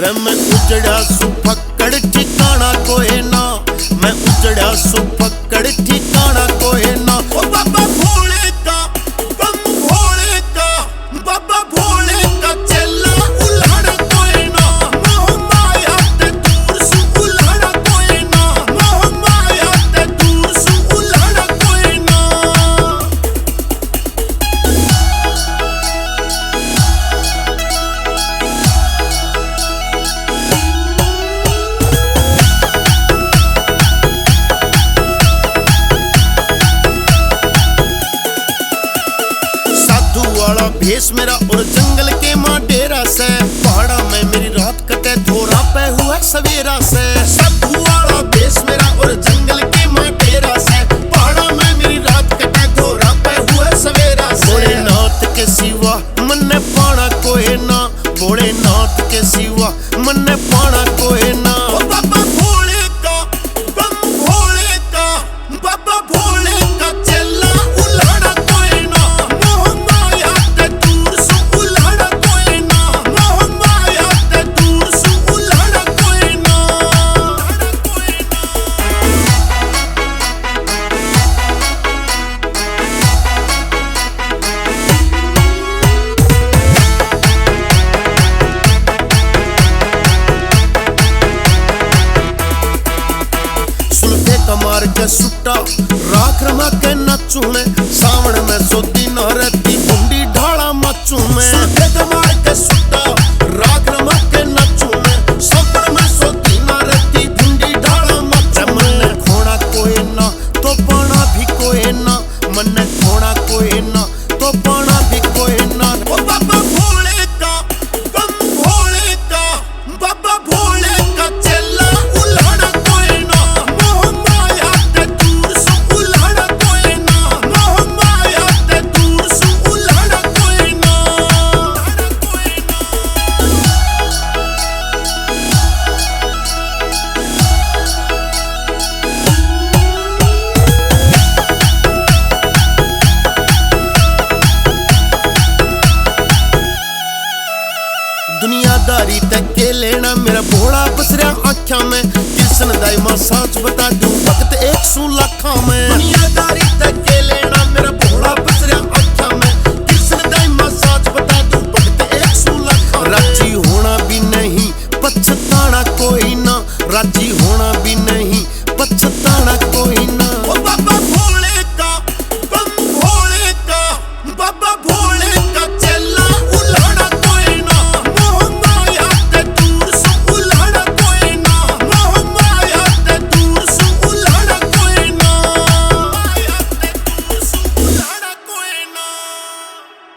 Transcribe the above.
रे मैं उजड़ा सु फक्कड़ ठिकाना कोई ना, मैं उजड़ा सु फक्कड़ ठिकाना कोई ना। ओ बाबा भोले का बम भोले का, बाबा भोले का चेला उल्हाड़ा कोई ना, मोह माया ते दूर सु उल्हाड़ा कोई ना, मोह माया ते दूर सु उल्हाड़ा कोई ना। भेष मेरा और जंगल के माँ डेरा से, पहाड़ा में मेरी रात कटे थोड़ा पे हुआ सवेरा से। साधु वाला भेष मेरा और जंगल के माँ डेरा से, पहाड़ा में मेरी रात कटे थोड़ा पे हुआ सवेरा से। भोलेनाथ के सिवा मन्ने पाना कोई ना, भोलेनाथ के सिवा मन्ने पाना कोई ना। ओ बाबा भोले का बम भोले का, बाबा भोले का चेला उल्हाड़ा कोई ना, मोह माया ते दूर सु उल्हाड़ा कोई ना, मोह माया ते दूर सु उल्हाड़ा कोई ना। सुलते कमार के सुट्टा राख रमा के नचू में, सावण में सोती न रहती बुंडी ढाला मचू में। सुलते कमार के सुट्टा राख रमा के नचू में, सावण में सोती न रहती बुंडी ढाला मचू में। मन खोना कोई ना तो पाना भी कोई ना, मन खोना कोई ना तो पाना भी कोई ना। ओ बाबा भोले का बम भोले का, बाबा भोले का चेला उल्हाड़ा कोई ना, मोह माया ते दूर सु उल्हाड़ा कोई ना, मोह माया ते दूर सु उल्हाड़ा कोई ना। दुनियादारी तक के लेना मेरा भोला बसरिया आख्या में, किसन दाई मां सांच बता दूं वक्त 100 लाखा में।